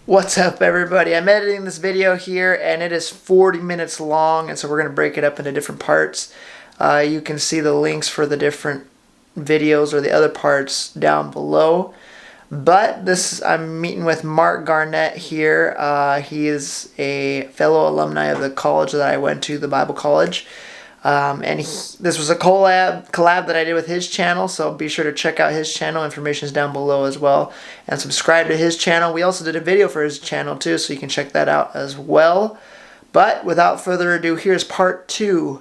What's up, everybody? I'm editing this video here and it is 40 minutes long, and so we're going to break it up into different parts. You can see the links for the different videos or the other parts down below. But I'm meeting with Mark Garnett here. He is a fellow alumni of the college that I went to, the Bible College. This was a collab that I did with his channel, so be sure to check out his channel. Information is down below as well, and subscribe to his channel. We also did a video for his channel too, so you can check that out as well. But without further ado, here's part 2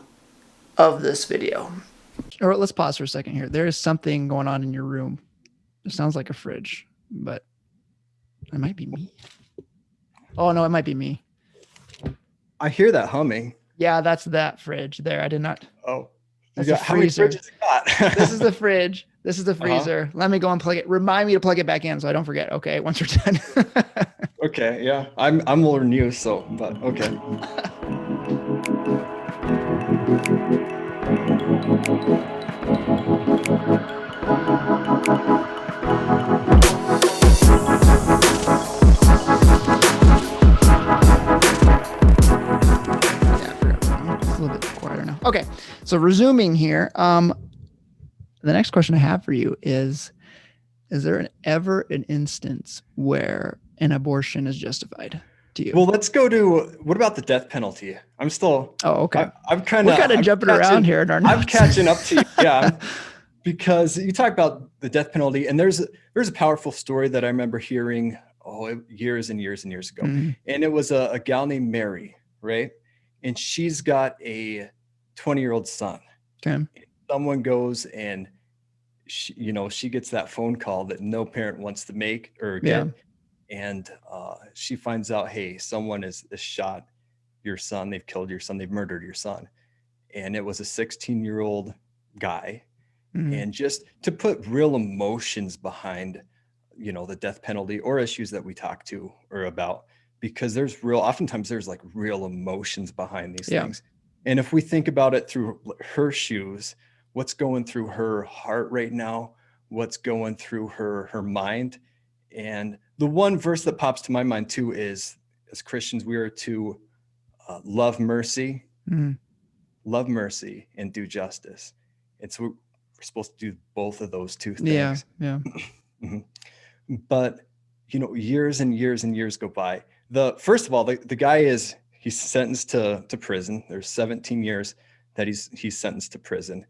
of this video. Or let's pause for a second here. There is something going on in your room. It sounds like a fridge, but it might be me. Oh no, it might be me. I hear that humming. Yeah, that's that fridge there. I did not. Oh, That's you a got, how many freezer. fridges you got? This is the fridge. This is the freezer. Let me go and plug it. Remind me to plug it back in so I don't forget. Okay, once we're done. Okay, yeah. I'm older than you, so but okay. It's a little bit quieter now. Okay, so resuming here. The next question I have for you is there ever an instance where an abortion is justified to you? Well, let's go to what about the death penalty? I'm still. Oh, okay. I'm kind We're of. kind of jumping around here in our notes. I'm catching up to you. Yeah, because you talk about the death penalty, and there's a powerful story that I remember hearing years and years and years ago, and it was a gal named Mary, right? And she's got a 20-year-old son. Okay. Someone goes and she gets that phone call that no parent wants to make or get. And she finds out, hey, someone has shot your son. They've killed your son. They've murdered your son. And it was a 16-year-old guy. And just to put real emotions behind, the death penalty or issues that we talk to or about, because oftentimes there's like real emotions behind these things. And if we think about it through her shoes, what's going through her heart right now, what's going through her mind. And the one verse that pops to my mind too is, as Christians, we are to love mercy, and do justice. And so we're supposed to do both of those two things. Yeah. But, years and years and years go by. First of all, the guy he's sentenced to prison. There's 17 years that he's sentenced to prison.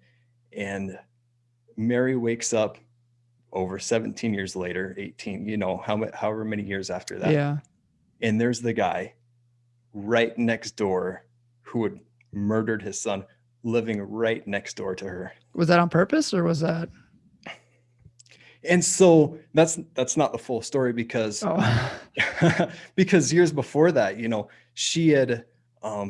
And Mary wakes up over 17 years later, 18, however many years after that. Yeah. And there's the guy right next door who had murdered his son, living right next door to her. Was that on purpose or was that? And so that's not the full story because because years before that, she had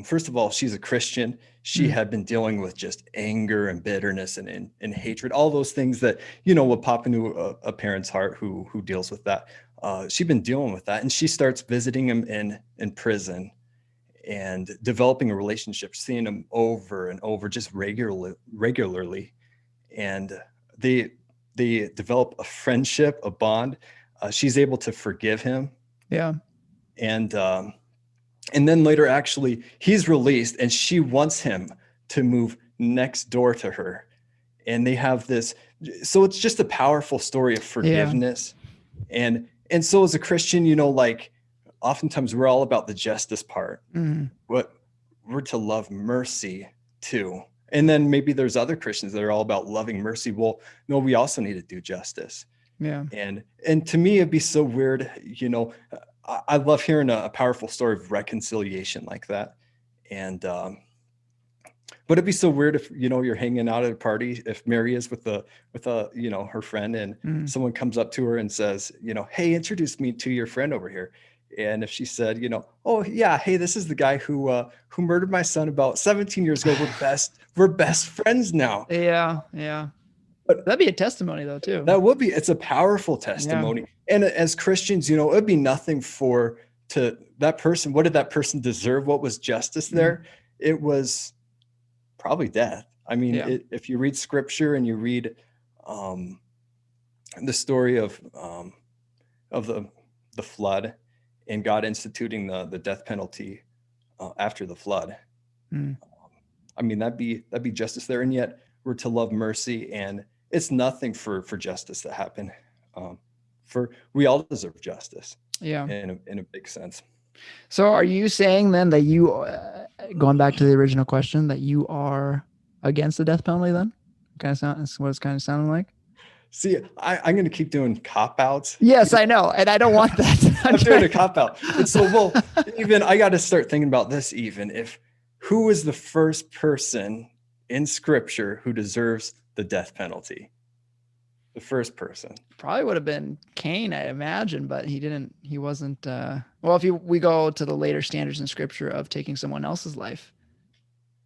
first of all, she's a Christian. She had been dealing with just anger and bitterness and hatred, all those things that, would pop into a parent's heart who deals with that. She'd been dealing with that, and she starts visiting him in prison and developing a relationship, seeing him over and over, just regularly. And they develop a friendship, a bond. She's able to forgive him. Yeah. And then later, actually, he's released and she wants him to move next door to her. And they have this. So it's just a powerful story of forgiveness. Yeah. And so as a Christian, oftentimes we're all about the justice part, but we're to love mercy too. And then maybe there's other Christians that are all about loving mercy. Well, no, we also need to do justice. Yeah. And to me, it'd be so weird, I love hearing a powerful story of reconciliation like that. And, but it'd be so weird if, you're hanging out at a party, if Mary is with her friend, and someone comes up to her and says, hey, introduce me to your friend over here. And if she said, oh yeah, hey, this is the guy who murdered my son about 17 years ago. We're best friends now. Yeah. Yeah. But that'd be a testimony though, too. That would be, it's a powerful testimony. Yeah. And as Christians, it'd be nothing to that person. What did that person deserve? What was justice there? It was probably death. I mean, if you read scripture and you read the story of the flood, and God instituting the death penalty after the flood. Mm. I mean, that'd be justice there. And yet we're to love mercy, and it's nothing for justice to happen. We all deserve justice. Yeah. In a big sense. So are you saying then that you, going back to the original question, that you are against the death penalty then? That's what it's kind of sounding like. See, I'm going to keep doing cop outs. Yes, I know. And I don't want that. I'm doing a cop out. And so, well, even I got to start thinking about this, even if who is the first person in scripture who deserves the death penalty? The first person probably would have been Cain, I imagine, but he wasn't, well, if we go to the later standards in scripture of taking someone else's life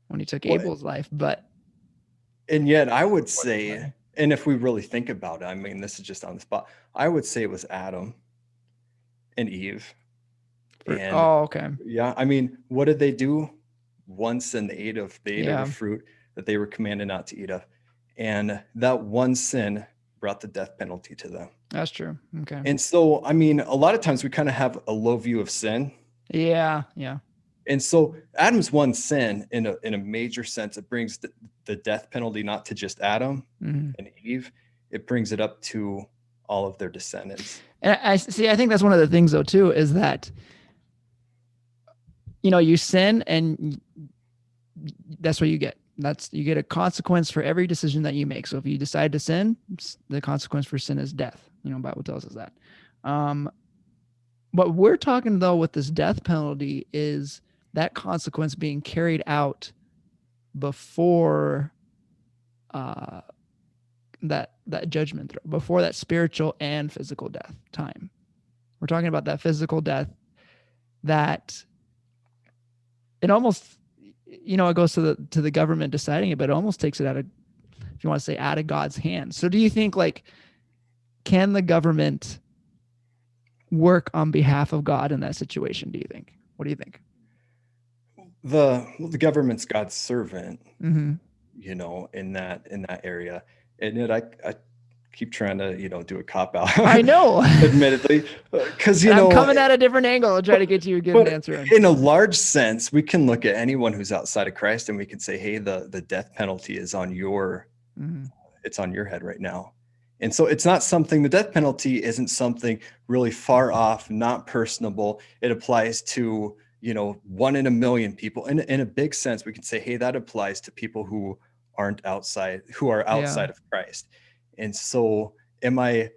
when he took Abel's life, and yet I would say, and if we really think about it, I mean, this is just on the spot, I would say it was Adam and Eve. Okay. Yeah. I mean, what did they do? One sin, they ate of the fruit that they were commanded not to eat of. And that one sin brought the death penalty to them. That's true. Okay. And so, I mean, a lot of times we kind of have a low view of sin. Yeah. Yeah. And so Adam's one sin in a major sense, it brings the death penalty, not to just Adam and Eve, it brings it up to all of their descendants. And I think that's one of the things though, too, is that, you sin and that's what you get. You get a consequence for every decision that you make. So if you decide to sin, the consequence for sin is death. Bible tells us that. What we're talking though with this death penalty is that consequence being carried out before that judgment, before that spiritual and physical death time. We're talking about that physical death that it almost, it goes to the government deciding it, but it almost takes it out of, if you want to say, out of God's hands. So do you think, can the government work on behalf of God in that situation? Do you think? What do you think? The government's God's servant, mm-hmm. In that area. And yet I keep trying to, do a cop out. I know. Admittedly, because, I'm coming at a different angle. I'll try to get you a good answer. In a large sense, we can look at anyone who's outside of Christ and we can say, hey, the death penalty is on it's on your head right now. And so it's not something, the death penalty isn't something really far off, not personable. It applies to, 1 in a million people. In a big sense, we can say, hey, that applies to people who are outside of Christ. And so am I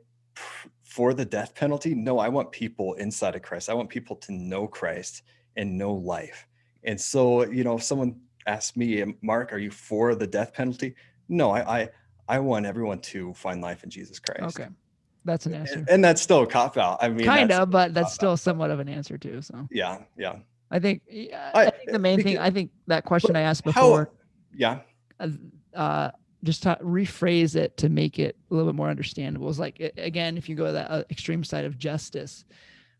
for the death penalty? No, I want people inside of Christ. I want people to know Christ and know life. And so, if someone asks me, Mark, are you for the death penalty? No, I want everyone to find life in Jesus Christ. Okay. That's an answer. And that's still a cop out. I mean, but that's still somewhat of an answer too. So yeah. I think the main thing, I think that question I asked before, just to rephrase it to make it a little bit more understandable is again, if you go to that extreme side of justice,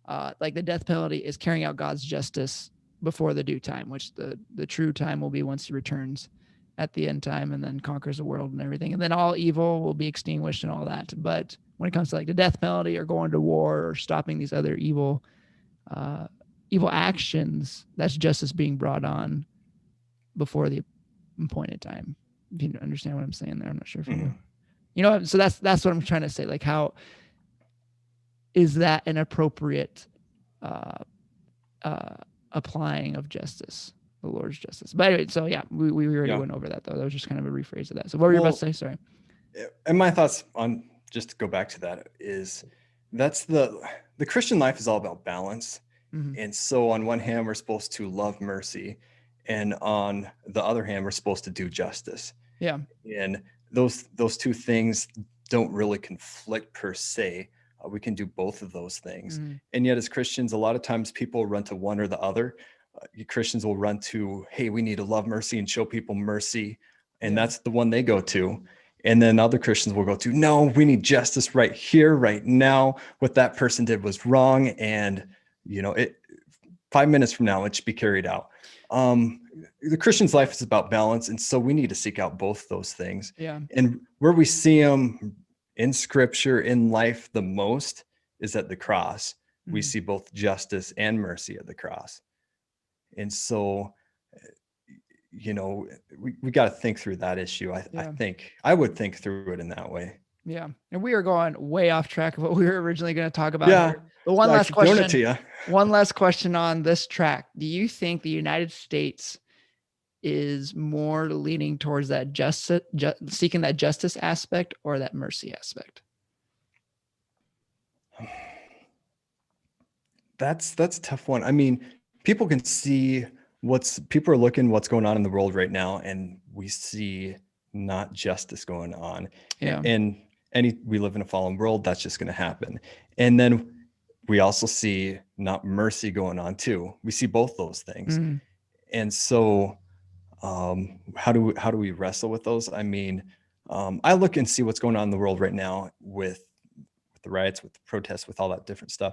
the death penalty is carrying out God's justice before the due time, which the true time will be once he returns at the end time and then conquers the world and everything. And then all evil will be extinguished and all that. But when it comes to the death penalty or going to war or stopping these other evil actions, that's justice being brought on before the appointed time. If you understand what I'm saying there, I'm not sure if you do. So that's what I'm trying to say. How is that an appropriate applying of justice, the Lord's justice? But anyway, so yeah, we already went over that though. That was just kind of a rephrase of that. So what were you about to say? Sorry. And my thoughts on, just to go back to that, is that's the Christian life is all about balance. Mm-hmm. And so on one hand, we're supposed to love mercy, and on the other hand, we're supposed to do justice. Yeah. And those two things don't really conflict per se. We can do both of those things. Mm-hmm. And yet as Christians, a lot of times people run to one or the other. Christians will run to, hey, we need to love mercy and show people mercy. And that's the one they go to. And then other Christians will go to, no, we need justice right here, right now. What that person did was wrong. And, 5 minutes from now, it should be carried out. The Christian's life is about balance. And so we need to seek out both those things. Yeah. And where we see them in scripture, in life the most, is at the cross, we Mhm. see both justice and mercy at the cross. And so, we got to think through that issue. I Yeah. think I would think through it in that way. Yeah. And we are going way off track of what we were originally going to talk about Yeah. here. But one I last keep doing it to question. you. One last question on this track. Do you think the United States is more leaning towards that justice, seeking that justice aspect or that mercy aspect? That's a tough one. I mean, people can see people are looking what's going on in the world right now, and we see not justice going on. Yeah. And we live in a fallen world, that's just going to happen. And then we also see not mercy going on too. We see both those things. Mhm. And so how do we wrestle with those? I mean, I look and see what's going on in the world right now with the riots, with the protests, with all that different stuff.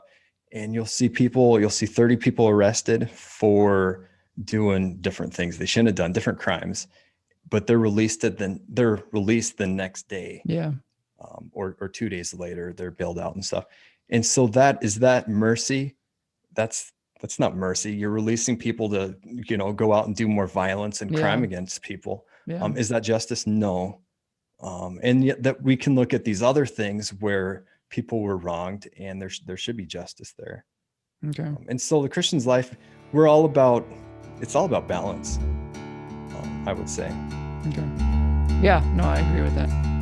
And you'll see 30 people arrested for doing different things they shouldn't have done, different crimes, but they're released the next day. Yeah. Or 2 days later, they're bailed out and stuff. And so is that mercy? That's not mercy. You're releasing people to, go out and do more violence and crime against people. Yeah. Is that justice? No. And yet that we can look at these other things where people were wronged and there should be justice there. Okay. And so the Christian's life, it's all about balance, I would say. Okay. Yeah, no, I agree with that.